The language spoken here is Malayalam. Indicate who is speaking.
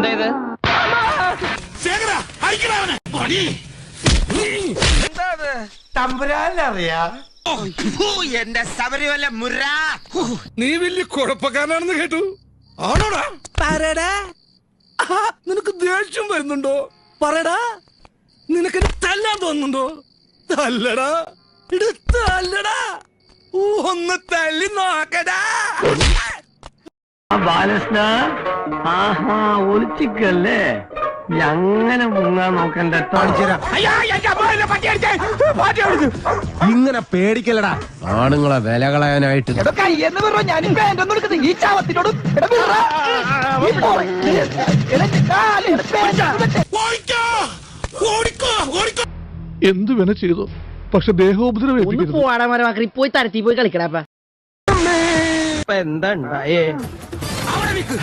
Speaker 1: എന്താ ഇത്?
Speaker 2: തമ്പുരാനറിയാ
Speaker 3: എന്റെ ശബരിമല മുര.
Speaker 4: നീ വലിയ കുഴപ്പക്കാരനാണെന്ന് കേട്ടു. ആണോടാ? പറയടാ. നിനക്ക് ദേഷ്യം വരുന്നുണ്ടോ? പറയടാ. നിനക്ക് തല്ലാൻ തോന്നുന്നുണ്ടോ? തല്ലടാ. തല്ലടാ. ഒന്ന് തല്ലി നോക്കടാ.
Speaker 1: ബാലകൃഷ്ണ, ആഹാ ഒളിച്ചിക്കല്ലേ? അങ്ങനെ മുങ്ങാൻ നോക്കണ്ട.
Speaker 4: ഇങ്ങനെ പേടിക്കലടാ.
Speaker 5: ആണുങ്ങളെ വില കളയാനായിട്ട്
Speaker 2: ഈ ചാവത്തിനോട്
Speaker 4: എന്തു വേണ ചെയ്തു, പക്ഷെ ദേഹോപദ്രവം
Speaker 1: പോയി തരത്തി പോയി കളിക്കടാ.
Speaker 2: എന്താ ഉണ്ടായേ?
Speaker 4: അവിടെ നിൽക്ക്.